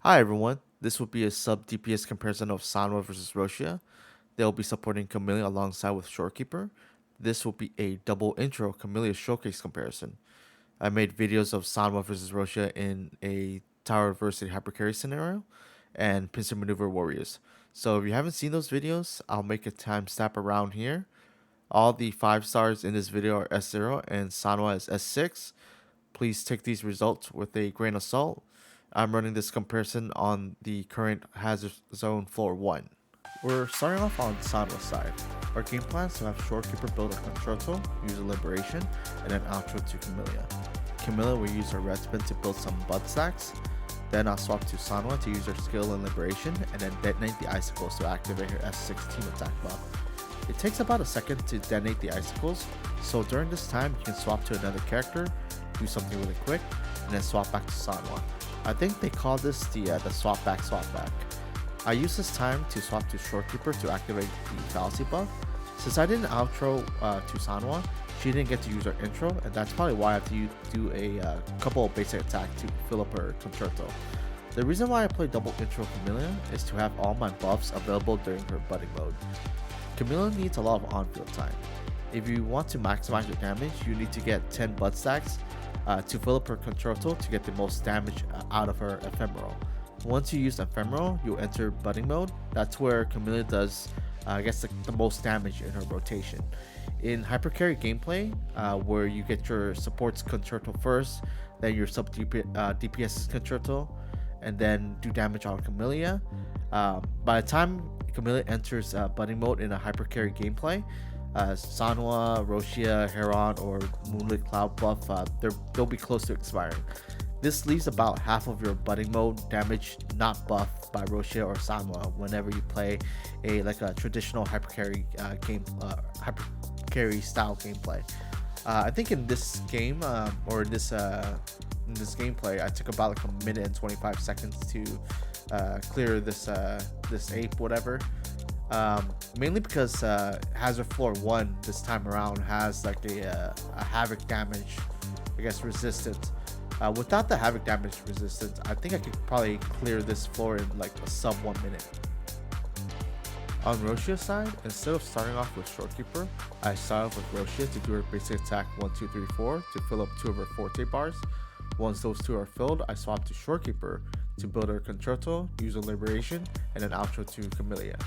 Hi everyone, this will be a sub DPS comparison of Sanhua versus Roccia. They'll be supporting Camellya alongside with Shorekeeper. This will be a double intro Camellya showcase comparison. I made videos of Sanhua versus Roccia in a Tower Adversity Hypercarry scenario and Pincer Maneuver Warriors. So if you haven't seen those videos, I'll make a timestamp around here. All the 5 stars in this video are S0 and Sanhua is S6. Please take these results with a grain of salt. I'm running this comparison on the current hazard zone floor 1. We're starting off on Sanhwa's side. Our game plan is to have Shorekeeper build a Concerto, use a Liberation, and then outro to Camellya. Camellya will use her red spin to build some Bud stacks. Then I'll swap to Sanhua to use her skill and Liberation, and then detonate the Icicles to activate her S6 team attack buff. It takes about a second to detonate the Icicles, so during this time you can swap to another character, do something really quick, and then swap back to Sanhua. I think they call this the swap back. I use this time to swap to Shorekeeper to activate the fallacy buff. Since I didn't outro to Sanhua, she didn't get to use her intro, and that's probably why I have to do a couple of basic attacks to fill up her Concerto. The reason why I play double intro Camellya is to have all my buffs available during her budding mode. Camellya needs a lot of on-field time. If you want to maximize your damage, you need to get 10 Bud stacks to fill up her Concerto to get the most damage out of her Ephemeral. Once you use Ephemeral, you'll enter budding mode. That's where Camellya does, the most damage in her rotation. In Hypercarry gameplay, where you get your support's Concerto first, then your sub DPS's Concerto, and then do damage on Camellya. By the time Camellya enters budding mode in a Hypercarry gameplay, Sanhua, Roccia, Heron, or Moonlit Cloud buff, they'll be close to expiring. This leaves about half of your budding mode damage not buffed by Roccia or Sanhua whenever you play a traditional hypercarry hypercarry style gameplay. I think in this game or in this gameplay, I took about like a minute and 25 seconds to clear this ape whatever. Mainly because Hazard Floor 1 this time around has like a Havoc damage, resistance. Without the Havoc damage resistance, I think I could probably clear this floor in like a sub 1 minute. On Roccia's side, instead of starting off with Shorekeeper, I start off with Roccia to do her basic attack 1, 2, 3, 4 to fill up 2 of her Forte bars. Once those 2 are filled, I swap to Shorekeeper to build her Concerto, use a Liberation, and an outro to Camellya.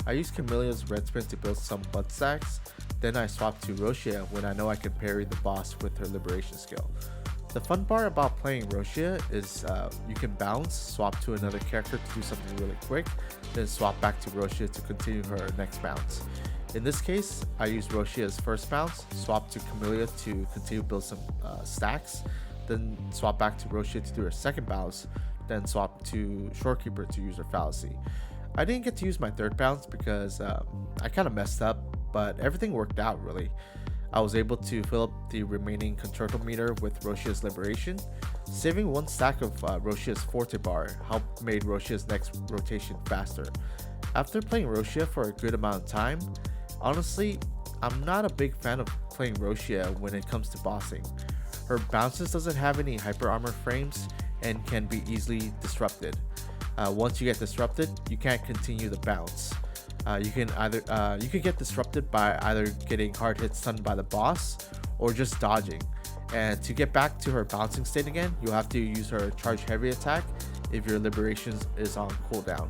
I use Camellya's red spin to build some Bud stacks, then I swap to Roccia when I know I can parry the boss with her Liberation skill. The fun part about playing Roccia is you can bounce, swap to another character to do something really quick, then swap back to Roccia to continue her next bounce. In this case, I use Roccia's first bounce, swap to Camellya to continue build some stacks, then swap back to Roccia to do her second bounce, then swap to Shorekeeper to use her fallacy. I didn't get to use my third bounce because I kind of messed up, but everything worked out really. I was able to fill up the remaining Concerto meter with Roccia's Liberation. Saving 1 stack of Roccia's Forte bar helped made Roccia's next rotation faster. After playing Roccia for a good amount of time, honestly, I'm not a big fan of playing Roccia when it comes to bossing. Her bounces doesn't have any hyper armor frames and can be easily disrupted. Once you get disrupted, you can't continue the bounce. You can get disrupted by either getting hard hit stunned by the boss or just dodging. And to get back to her bouncing state again, you'll have to use her charge heavy attack if your Liberation is on cooldown.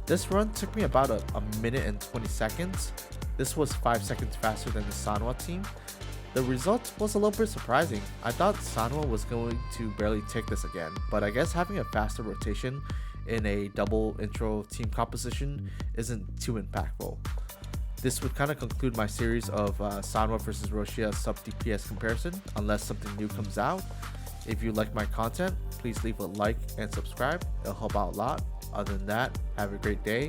This run took me about a minute and 20 seconds. This was 5 seconds faster than the Sanhua team. The result was a little bit surprising. I thought Sanhua was going to barely take this again, but I guess having a faster rotation in a double intro team composition isn't too impactful. This would kind of conclude my series of Sanhua vs Roccia sub DPS comparison, unless something new comes out. If you like my content, please leave a like and subscribe. It'll help out a lot. Other than that, have a great day